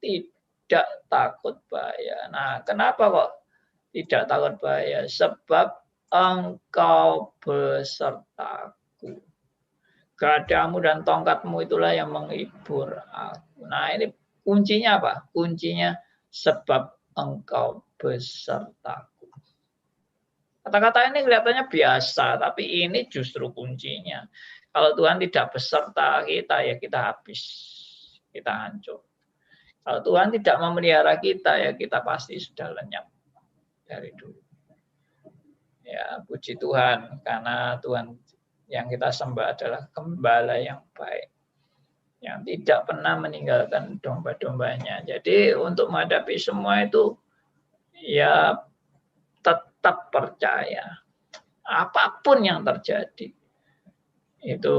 Tidak takut bahaya. Nah, kenapa kok tidak takut bahaya? Sebab engkau besertaku. Gadamu dan tongkatmu itulah yang menghibur aku. Nah, ini kuncinya apa? Kuncinya sebab engkau besertaku. Kata-kata ini kelihatannya biasa, tapi ini justru kuncinya. Kalau Tuhan tidak beserta kita, ya kita habis. Kita hancur. Kalau Tuhan tidak memelihara kita, ya kita pasti sudah lenyap dari dulu. Ya, puji Tuhan, karena Tuhan yang kita sembah adalah gembala yang baik, yang tidak pernah meninggalkan domba-dombanya. Jadi untuk menghadapi semua itu, ya tetap percaya. Apapun yang terjadi, itu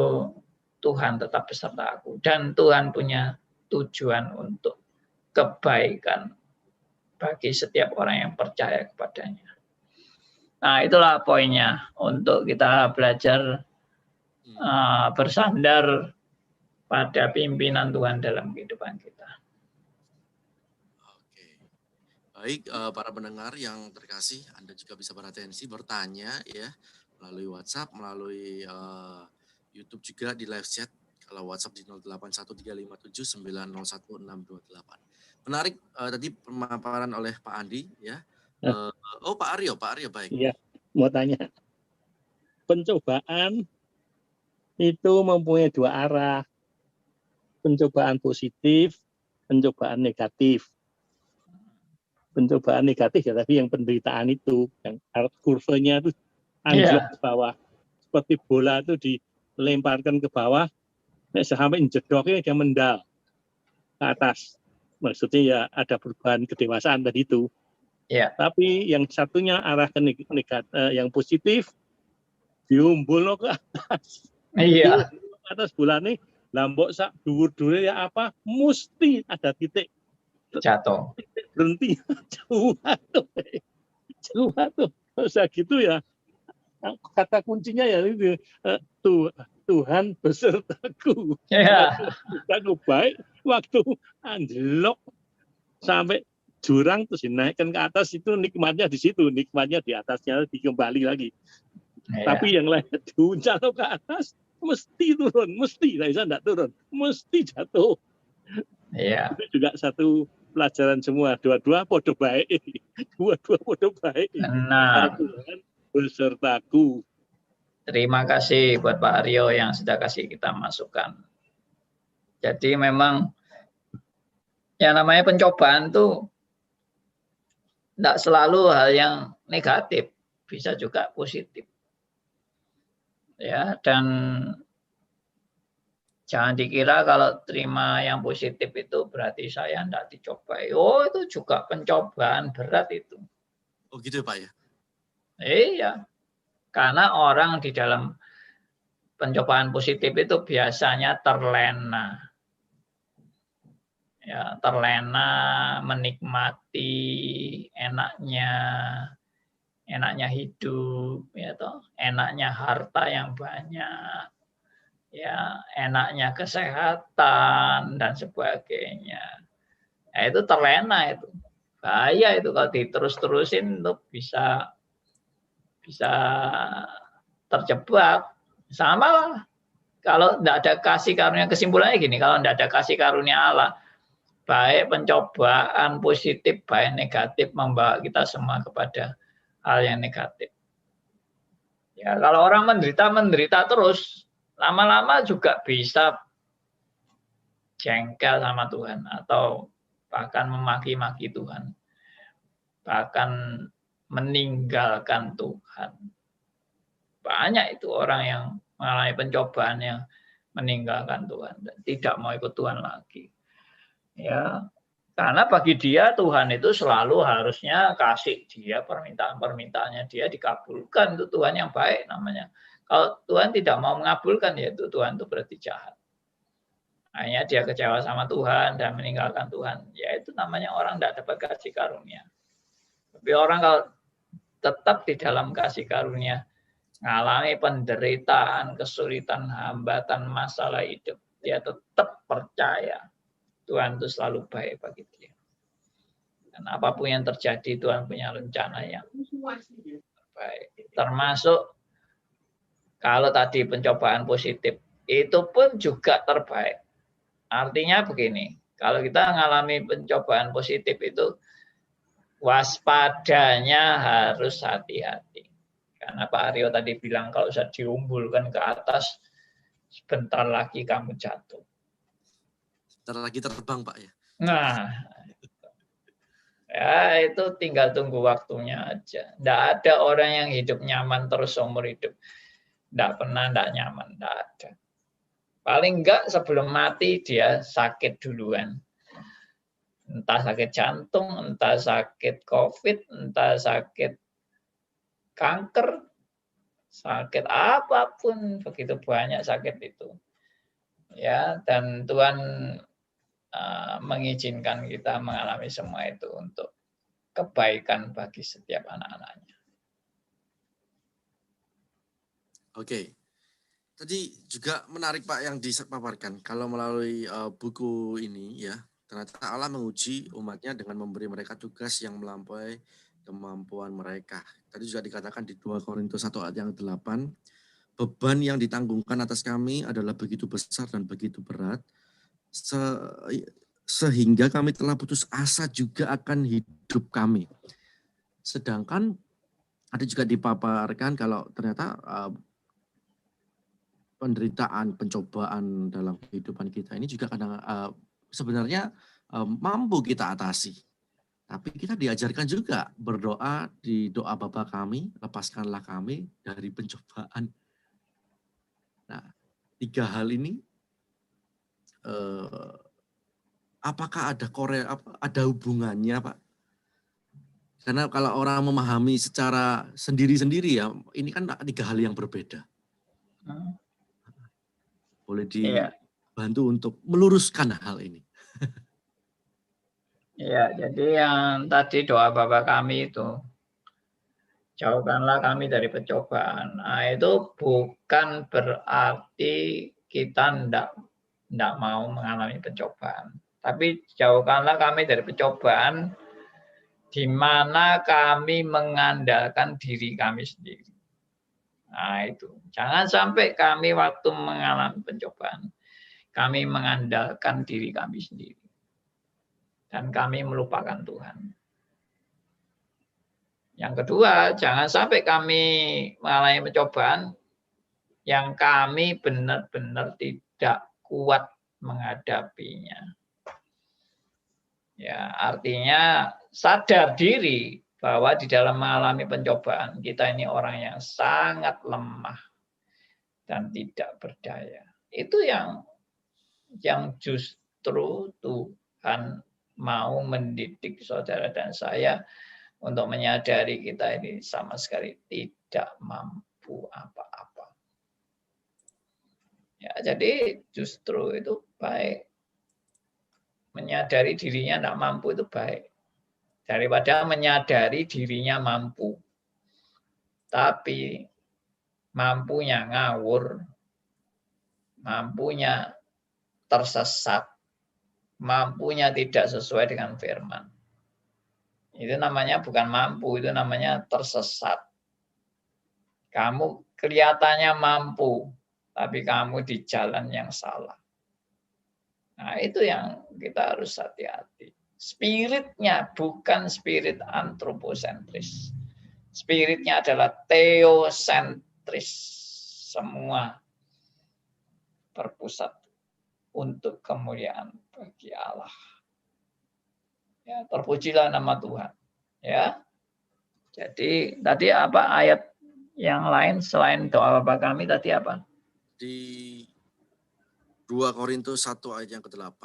Tuhan tetap beserta aku. Dan Tuhan punya tujuan untuk kebaikan bagi setiap orang yang percaya kepadanya. Nah, itulah poinnya untuk kita belajar bersandar pada pimpinan Tuhan dalam kehidupan kita. Oke. Baik, para pendengar yang terkasih, Anda juga bisa beratensi bertanya ya melalui WhatsApp, melalui YouTube juga di live chat. Kalau WhatsApp di 081357901628. Menarik tadi pemaparan oleh Pak Andi ya. Pak Aryo baik. Iya, mau tanya. Pencobaan itu mempunyai dua arah. Pencobaan positif, pencobaan negatif. Pencobaan negatif ya tapi yang penderitaan itu, yang kurvanya itu anjlok ke bawah. Seperti bola itu dilemparkan ke bawah, sampai jedoknya dia mendal ke atas. Maksudnya ya ada perubahan kedewasaan tadi itu. Ya. Tapi yang satunya arah ke negatif, yang positif diumbul ke atas. Iya. Ke atas bulannya lambok sak dhuwur-dhuwure ya apa mesti ada titik jatuh. Berhenti jauh tuh. Usah gitu ya. Kata kuncinya ya itu Tuhan besertaku. Ya. Aku baik waktu anjlok sampai jurang terus dinaikkan ke atas itu nikmatnya di situ, nikmatnya di atasnya dikembali lagi. Ya. Tapi yang lain diuncal ke atas mesti turun, mesti tidak turun, mesti jatuh. Iya. Itu juga satu pelajaran semua, dua-dua podo baik, dua-dua podo baik. Nah, Tuhan besertaku. Terima kasih buat Pak Aryo yang sudah kasih kita masukan. Jadi memang yang namanya pencobaan tuh tidak selalu hal yang negatif, bisa juga positif. Ya, dan jangan dikira kalau terima yang positif itu berarti saya tidak dicobai. Oh, itu juga pencobaan berat itu. Oh gitu Pak ya? Iya, karena orang di dalam pencobaan positif itu biasanya terlena. Ya, terlena menikmati enaknya hidup, ya toh, enaknya harta yang banyak, ya, enaknya kesehatan dan sebagainya. Nah, itu terlena itu. Bahaya itu kalau diterus-terusin itu bisa terjebak. Sama lah. Kalau tidak ada kasih karunia, kesimpulannya gini, kalau tidak ada kasih karunia Allah, baik pencobaan positif, baik negatif membawa kita semua kepada hal yang negatif. Ya, kalau orang menderita terus, lama-lama juga bisa jengkel sama Tuhan atau bahkan memaki-maki Tuhan, bahkan meninggalkan Tuhan. Banyak itu orang yang mengalami pencobaan yang meninggalkan Tuhan dan tidak mau ikut Tuhan lagi. Ya, karena bagi dia Tuhan itu selalu harusnya kasih dia permintaan-permintaannya dia dikabulkan, itu Tuhan yang baik namanya. Kalau Tuhan tidak mau mengabulkan ya itu Tuhan itu berarti jahat. Hanya dia kecewa sama Tuhan dan meninggalkan Tuhan. Ya itu namanya orang tidak dapat kasih karunia. Tapi orang kalau tetap di dalam kasih karunia, mengalami penderitaan, kesulitan, hambatan, masalah hidup, dia tetap percaya Tuhan itu selalu baik bagi dia. Dan apapun yang terjadi, Tuhan punya rencana yang baik. Termasuk kalau tadi pencobaan positif, itu pun juga terbaik. Artinya begini, kalau kita mengalami pencobaan positif itu, waspadanya harus hati-hati. Karena Pak Aryo tadi bilang kalau bisa diumbulkan ke atas, sebentar lagi kamu jatuh. Sebentar lagi terbang Pak ya? Nah, ya itu tinggal tunggu waktunya aja. Tidak ada orang yang hidup nyaman terus seumur hidup. Tidak pernah tidak nyaman, tidak ada. Paling enggak sebelum mati dia sakit duluan. Entah sakit jantung, entah sakit COVID, entah sakit kanker, sakit apapun, begitu banyak sakit itu. Ya, dan Tuhan mengizinkan kita mengalami semua itu untuk kebaikan bagi setiap anak-anaknya. Oke. Tadi juga menarik Pak yang dipaparkan. Kalau melalui buku ini ya, ternyata Allah menguji umatnya dengan memberi mereka tugas yang melampaui kemampuan mereka. Tadi juga dikatakan di 2 Korintus 1 ayat yang 8, beban yang ditanggungkan atas kami adalah begitu besar dan begitu berat, sehingga kami telah putus asa juga akan hidup kami. Sedangkan ada juga dipaparkan kalau ternyata penderitaan, pencobaan dalam kehidupan kita ini juga kadang sebenarnya mampu kita atasi. Tapi kita diajarkan juga berdoa di doa Bapa kami, lepaskanlah kami dari pencobaan. Nah, 3 hal ini apakah ada hubungannya, Pak? Karena kalau orang memahami secara sendiri-sendiri ya, ini kan 3 hal yang berbeda. Boleh dibantu untuk meluruskan hal ini. Ya, jadi yang tadi doa Bapa kami itu, jauhkanlah kami dari pencobaan. Nah, itu bukan berarti kita tidak mau mengalami pencobaan. Tapi jauhkanlah kami dari pencobaan di mana kami mengandalkan diri kami sendiri. Nah, itu. Jangan sampai kami waktu mengalami pencobaan, kami mengandalkan diri kami sendiri. Dan kami melupakan Tuhan. Yang kedua, jangan sampai kami mengalami pencobaan yang kami benar-benar tidak kuat menghadapinya. Ya, artinya sadar diri bahwa di dalam mengalami pencobaan kita ini orang yang sangat lemah dan tidak berdaya. Itu yang justru Tuhan mau mendidik saudara dan saya untuk menyadari kita ini sama sekali tidak mampu apa-apa. Ya, jadi justru itu baik. Menyadari dirinya tidak mampu itu baik. Daripada menyadari dirinya mampu. Tapi mampunya ngawur, mampunya tersesat, mampunya tidak sesuai dengan firman. Itu namanya bukan mampu, itu namanya tersesat. Kamu kelihatannya mampu, tapi kamu di jalan yang salah. Nah, itu yang kita harus hati-hati. Spiritnya bukan spirit antroposentris. Spiritnya adalah teosentris. Semua berpusat untuk kemuliaan bagi Allah. Ya, terpujilah nama Tuhan. Ya. Jadi tadi apa ayat yang lain selain doa Bapa kami tadi apa? Di 2 Korintus 1 ayat yang ke-8,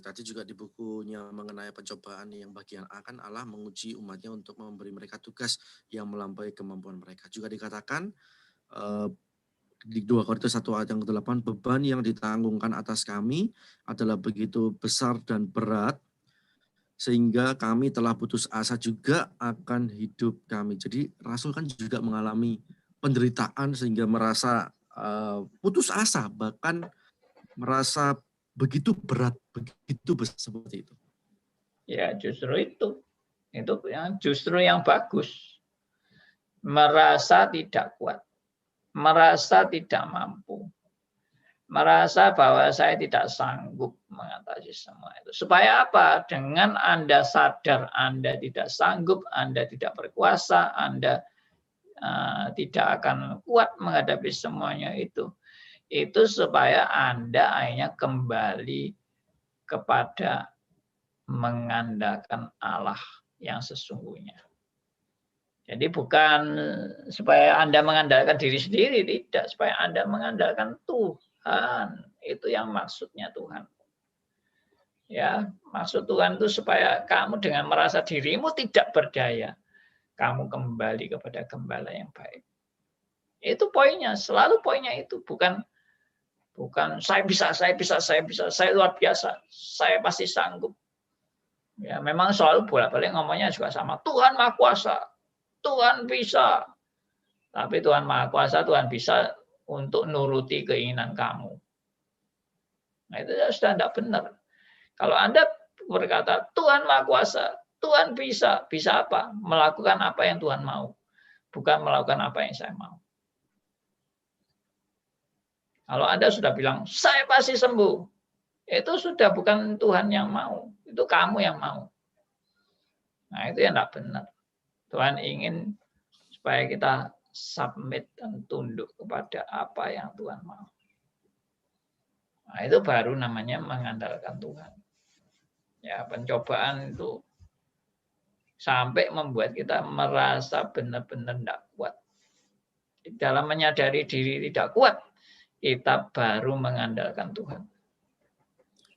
tadi juga di bukunya mengenai pencobaan yang bagian A kan Allah menguji umatnya untuk memberi mereka tugas yang melampaui kemampuan mereka. Juga dikatakan di 2 Korintus 1 ayat yang ke-8, beban yang ditanggungkan atas kami adalah begitu besar dan berat, sehingga kami telah putus asa juga akan hidup kami. Jadi Rasul kan juga mengalami penderitaan sehingga merasa putus asa, bahkan merasa begitu berat, begitu besar seperti itu. Ya justru itu justru yang bagus. Merasa tidak kuat, merasa tidak mampu, merasa bahwa saya tidak sanggup mengatasi semua itu. Supaya apa? Dengan Anda sadar Anda tidak sanggup, Anda tidak berkuasa, Anda tidak akan kuat menghadapi semuanya itu supaya Anda akhirnya kembali kepada mengandalkan Allah yang sesungguhnya. Jadi bukan supaya Anda mengandalkan diri sendiri, tidak. Supaya Anda mengandalkan Tuhan. Itu yang maksudnya Tuhan. Ya, maksud Tuhan itu supaya kamu dengan merasa dirimu tidak berdaya, kamu kembali kepada gembala yang baik. Itu poinnya, selalu poinnya itu. Bukan saya bisa, saya luar biasa, saya pasti sanggup. Ya, memang selalu bolak-balik ngomongnya juga sama. Tuhan Maha Kuasa, Tuhan bisa. Tapi Tuhan Maha Kuasa, Tuhan bisa untuk nuruti keinginan kamu. Nah, itu sudah tidak benar. Kalau Anda berkata, Tuhan Maha Kuasa, Tuhan bisa. Bisa apa? Melakukan apa yang Tuhan mau. Bukan melakukan apa yang saya mau. Kalau Anda sudah bilang, saya pasti sembuh, itu sudah bukan Tuhan yang mau, itu kamu yang mau. Nah, itu yang tidak benar. Tuhan ingin supaya kita submit dan tunduk kepada apa yang Tuhan mau. Nah, itu baru namanya mengandalkan Tuhan. Ya, pencobaan itu sampai membuat kita merasa benar-benar tidak kuat. Di dalam menyadari diri tidak kuat, kita baru mengandalkan Tuhan.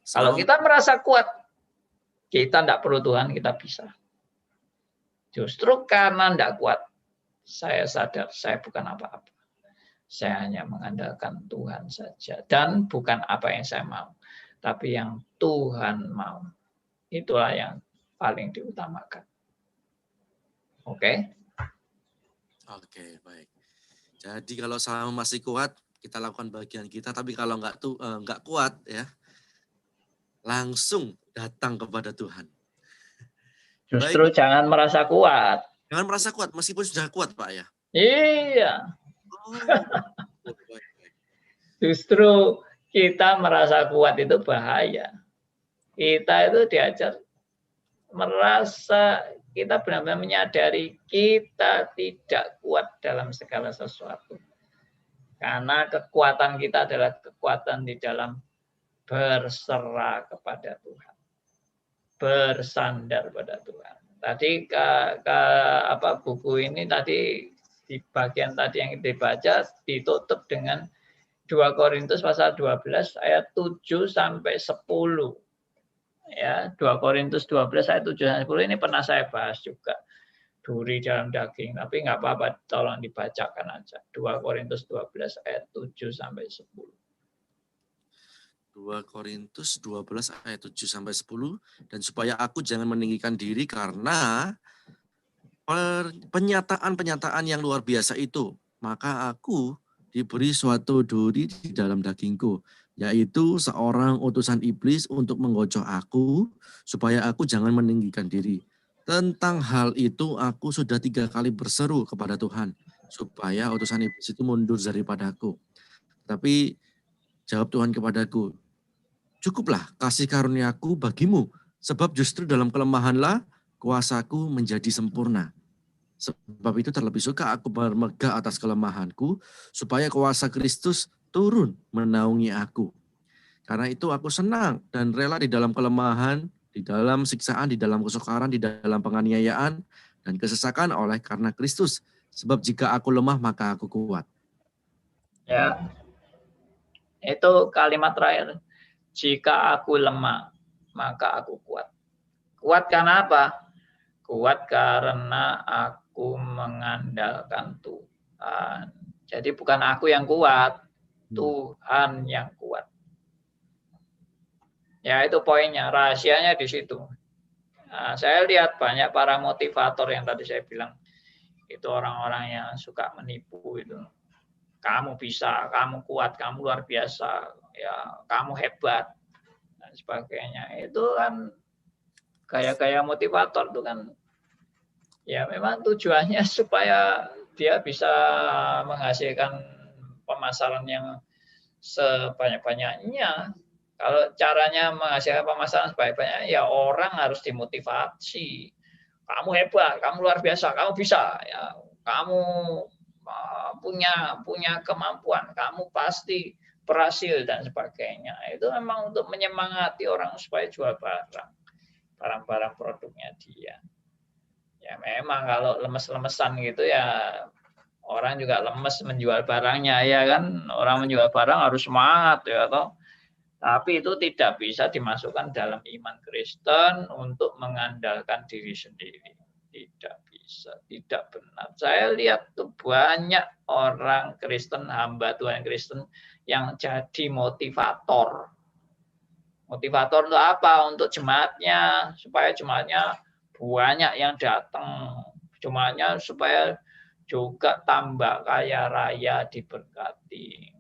Kalau kita merasa kuat, kita tidak perlu Tuhan, kita bisa. Justru karena tidak kuat, saya sadar saya bukan apa-apa. Saya hanya mengandalkan Tuhan saja. Dan bukan apa yang saya mau, tapi yang Tuhan mau. Itulah yang paling diutamakan. Oke? Oke, baik. Jadi kalau selama masih kuat, kita lakukan bagian kita. Tapi kalau nggak kuat, ya, langsung datang kepada Tuhan. Justru baik. Jangan merasa kuat. Jangan merasa kuat, meskipun sudah kuat, Pak, ya? Iya. Oh. Justru kita merasa kuat itu bahaya. Kita itu diajar merasa kita benar-benar menyadari kita tidak kuat dalam segala sesuatu. Karena kekuatan kita adalah kekuatan di dalam berserah kepada Tuhan. Bersandar pada Tuhan. Tadi buku ini tadi di bagian tadi yang dibaca ditutup dengan 2 Korintus pasal 12 ayat 7 sampai 10. Ya, 2 Korintus 12 ayat 7 sampai 10 ini pernah saya bahas juga. Duri dalam daging, tapi nggak apa-apa, tolong dibacakan aja. 2 Korintus 12 ayat 7 sampai 10. 2 Korintus 12 ayat 7 sampai 10, dan supaya aku jangan meninggikan diri karena pernyataan-pernyataan yang luar biasa itu, maka aku diberi suatu duri di dalam dagingku, yaitu seorang utusan iblis untuk menggocok aku supaya aku jangan meninggikan diri. Tentang hal itu aku sudah 3 kali berseru kepada Tuhan supaya utusan iblis itu mundur daripadaku. Tapi jawab Tuhan kepadaku, cukuplah kasih karuniaku bagimu, sebab justru dalam kelemahanlah kuasaku menjadi sempurna. Sebab itu terlebih suka aku bermegah atas kelemahanku, supaya kuasa Kristus turun menaungi aku. Karena itu aku senang dan rela di dalam kelemahan, di dalam siksaan, di dalam kesukaran, di dalam penganiayaan, dan kesesakan oleh karena Kristus. Sebab jika aku lemah, maka aku kuat. Ya, itu kalimat terakhir. Jika aku lemah, maka aku kuat. Kuat karena apa? Kuat karena aku mengandalkan Tuhan. Jadi bukan aku yang kuat, Tuhan yang kuat. Ya, itu poinnya, rahasianya di situ. Nah, saya lihat banyak para motivator yang tadi saya bilang, itu orang-orang yang suka menipu itu. Kamu bisa, kamu kuat, kamu luar biasa, ya, kamu hebat, dan sebagainya. Itu kan gaya-gaya motivator itu kan, ya memang tujuannya supaya dia bisa menghasilkan pemasaran yang sebanyak-banyaknya. Kalau caranya menghasilkan pemasaran sebanyak-banyaknya, ya orang harus dimotivasi. Kamu hebat, kamu luar biasa, kamu bisa, ya, kamu punya kemampuan, kamu pasti berhasil dan sebagainya. Itu memang untuk menyemangati orang supaya jual barang-barang produknya dia. Ya memang kalau lemes-lemesan gitu ya orang juga lemes menjual barangnya, ya kan. Orang menjual barang harus semangat, ya toh. Tapi itu tidak bisa dimasukkan dalam iman Kristen untuk mengandalkan diri sendiri. Tidak bisa, tidak benar. Saya lihat tuh banyak orang Kristen, hamba Tuhan Kristen yang jadi motivator. Motivator untuk apa? Untuk jemaatnya, supaya jemaatnya banyak yang datang. Jemaatnya supaya juga tambah kaya raya, diberkati.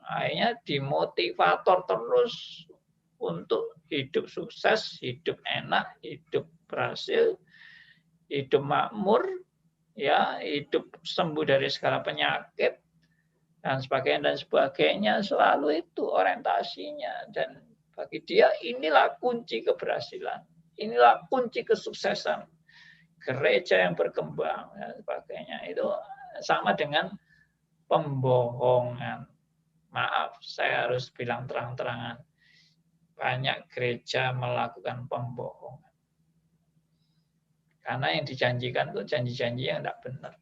Akhirnya dimotivator terus untuk hidup sukses, hidup enak, hidup berhasil, hidup makmur, ya, hidup sembuh dari segala penyakit. dan sebagainya, selalu itu orientasinya. Dan bagi dia inilah kunci keberhasilan, inilah kunci kesuksesan gereja yang berkembang dan sebagainya. Itu sama dengan pembohongan. Maaf, saya harus bilang terang-terangan, banyak gereja melakukan pembohongan karena yang dijanjikan itu janji-janji yang tidak benar,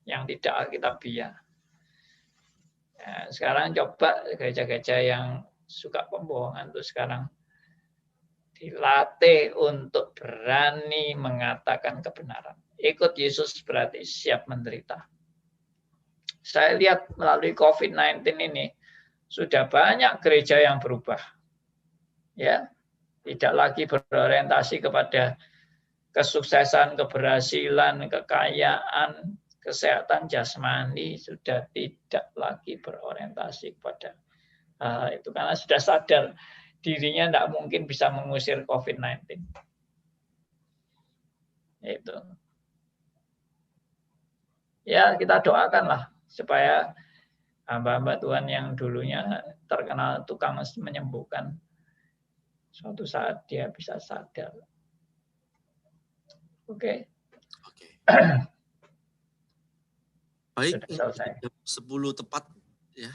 yang tidak alkitabiah. Nah, sekarang coba gereja-gereja yang suka pembohongan itu sekarang dilatih untuk berani mengatakan kebenaran. Ikut Yesus berarti siap menderita. Saya lihat melalui COVID-19 ini sudah banyak gereja yang berubah. Ya, tidak lagi berorientasi kepada kesuksesan, keberhasilan, kekayaan, kesehatan jasmani, sudah tidak lagi berorientasi kepada itu karena sudah sadar dirinya tidak mungkin bisa mengusir COVID-19. Itu. Ya, kita doakanlah supaya hamba-hamba Tuhan yang dulunya terkenal tukang menyembuhkan, suatu saat dia bisa sadar. Oke. Baik, sudah selesai. 10 tepat ya.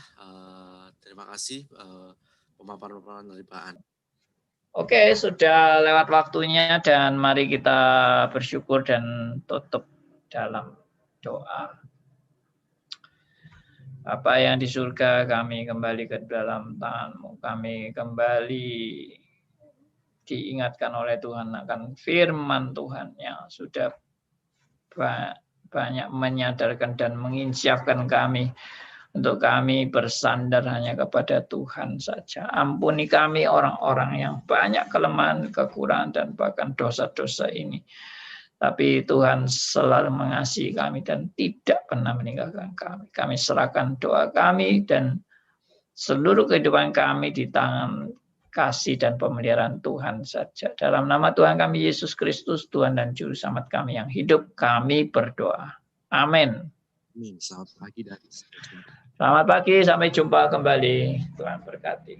Terima kasih pemaparan dari Pak An. Oke, sudah lewat waktunya dan mari kita bersyukur dan tutup dalam doa. Bapa yang di surga, kami kembali ke dalam tangan-Mu. Kami kembali diingatkan oleh Tuhan akan firman Tuhan yang sudah banyak menyadarkan dan menginsyafkan kami untuk kami bersandar hanya kepada Tuhan saja. Ampuni kami orang-orang yang banyak kelemahan, kekurangan, dan bahkan dosa-dosa ini. Tapi Tuhan selalu mengasihi kami dan tidak pernah meninggalkan kami. Kami serahkan doa kami dan seluruh kehidupan kami di tangan kasih dan pemeliharaan Tuhan saja. Dalam nama Tuhan kami Yesus Kristus, Tuhan dan Juru Selamat kami yang hidup, kami berdoa. Amin. Selamat pagi dan selamat pagi, sampai jumpa kembali. Tuhan berkati.